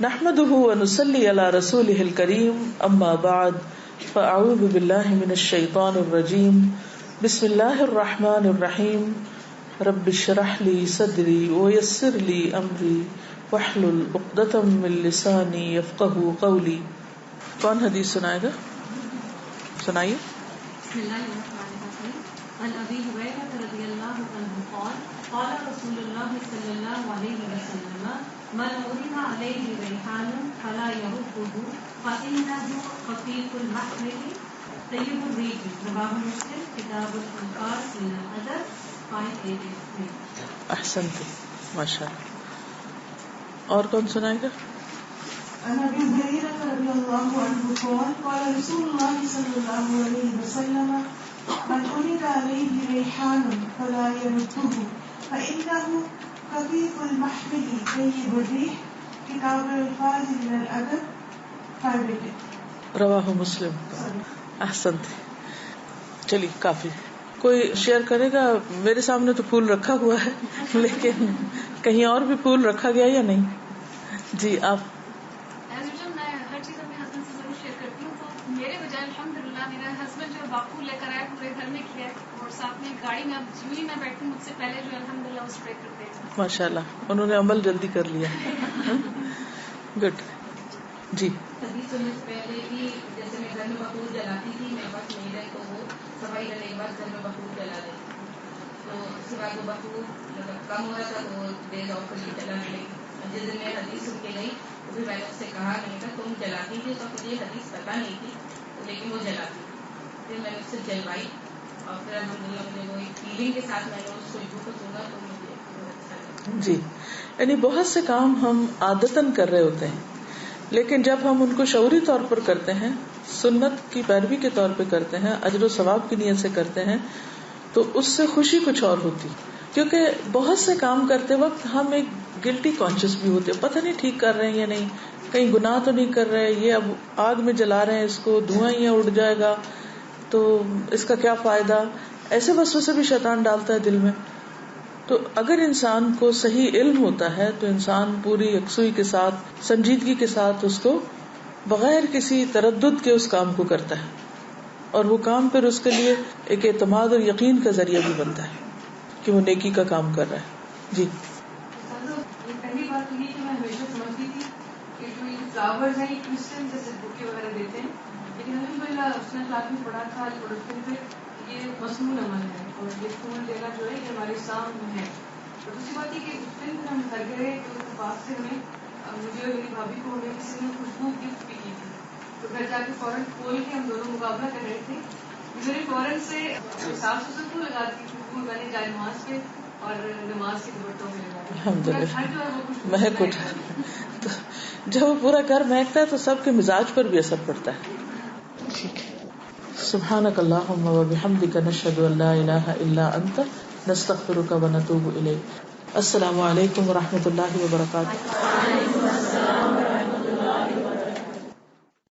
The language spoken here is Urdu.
نحمده ونصلي على رسوله الكريم اما بعد فاعوذ بالله من الشيطان الرجيم بسم الله الرحمن الرحيم رب اشرح لي صدري ويسر لي امري واحلل عقدة من لساني يفقهوا قولي. کون حدیث سنائے گا؟ سنائیے. بسم اللہ الرحمن الرحیم. عن ابی ہریرہ رضی اللہ عنہ قال قال رسول اللہ صلی اللہ علیہ وسلم من عرض علیہ ریحان فلا یرده فإنه خفیف المحمل طیب الریح. رواه مسلم کتاب الألفاظ من الأدب 583. احسنت، ماشاء اللہ. اور کون سنائے گا؟ عن ابي هريره رضي الله عنه قال قال رسول الله صلى الله عليه وسلم من عرض عليه ريحان فلا يرده فإنه خفيف المحمل طيب الريح. کتاب الفاظ من الادب 588. رواہ مسلم. احسنت. چلیے کافی. کوئی شیئر کرے گا؟ میرے سامنے تو پھول رکھا ہوا ہے لیکن کہیں اور بھی پھول رکھا گیا یا نہیں؟ جی آپ. میں ہر چیز اپنے ہسبینڈ سے ضرور شیئر کرتی ہوں. تو میرے بجائے الحمدللہ میرا ہسبینڈ جو باقو لے کر آیا پورے گھر میں کیا اور ساتھ میں گاڑی میں اب جوہی میں بیٹھوں مجھ سے پہلے جو الحمدللہ وہ اسپرے کرتے ہیں. ماشاء اللہ انہوں نے عمل جلدی کر لیا. گڈ. جی. حدیث سننے سے پہلے بھی جیسے میں گھر میں بخور جلاتی تھی، میرے پاس نہیں رہے تو وہ صفائی کرنے کے بعد گھر میں بخور جلا دیتی. تو اس کے بعد وہ بخور مطلب کم ہو رہا تھا تو وہ دیر آف کر کے جلانے لگی. جس دن میں حدیث سن کے گئی تو پھر میں نے اس سے کہا، میں نے کہا تم جلاتی تھی تو مجھے حدیث پتہ نہیں تھی لیکن وہ جلاتی تھی. پھر میں نے اس سے جلوائی اور پھر الحمدللہ مجھے وہ ایک فیلنگ کے ساتھ میں نے اس خوشبو کو سنا تو مجھے اچھا لگا. جی، یعنی بہت سے کام ہم عادتاً کر رہے ہوتے ہیں لیکن جب ہم ان کو شعوری طور پر کرتے ہیں، سنت کی پیروی کے طور پہ کرتے ہیں، اجر و ثواب کی نیت سے کرتے ہیں تو اس سے خوشی کچھ اور ہوتی. کیونکہ بہت سے کام کرتے وقت ہم ایک گلٹی کانشیس بھی ہوتے ہیں، پتہ نہیں ٹھیک کر رہے ہیں یا نہیں، کہیں گناہ تو نہیں کر رہے، یہ اب آگ میں جلا رہے ہیں اس کو، دھواں ہی اڑ جائے گا تو اس کا کیا فائدہ. ایسے وسوسے بھی شیطان ڈالتا ہے دل میں. تو اگر انسان کو صحیح علم ہوتا ہے تو انسان پوری یکسوئی کے ساتھ، سنجیدگی کے ساتھ اس کو بغیر کسی تردد کے اس کام کو کرتا ہے اور وہ کام پھر اس کے لیے ایک اعتماد اور یقین کا ذریعہ بھی بنتا ہے کہ وہ نیکی کا کام کر رہا ہے. جی. پہلی بات تو یہ کہ میں ہمیشہ سمجھتی تھی کہ جو یہ فلاورز ہیں یہ کرسچن جیسے بکے وغیرہ دیتے ہیں، لیکن الحمدللہ اس نے کلاس میں پڑھا تھا پڑھتے تھے یہ مصنون عمل ہے اور یہ پھول دینا جو ہے یہ ہمارے سامنے ہے. اور دوسری بات یہ کہ اس دن ہم گھر گئے تو اس بات سے ہمیں مجھے اور میری بھابھی کو ہمیں کسی نے خوشبو گفٹ بھی کی تھی. تو گھر جا کے فوراً کھول کے ہم دونوں مقابلہ کر رہے تھے. میرے فوراً سے صاف ستھرا لگاتی تھی خوشبو میں نے جائے نماز پہ اور نماز کے دوپٹوں میں لگائی. الحمدللہ مہک اٹھا. جب وہ پورا گھر مہکتا ہے تو سب کے مزاج پر بھی اثر پڑتا ہے. ٹھیک ہے. سبحانک اللہم و بحمدک نشہد ان لا الہ الا انت نستغفرک و نتوب الیک. السلام علیکم و رحمۃ اللہ وبرکاتہ.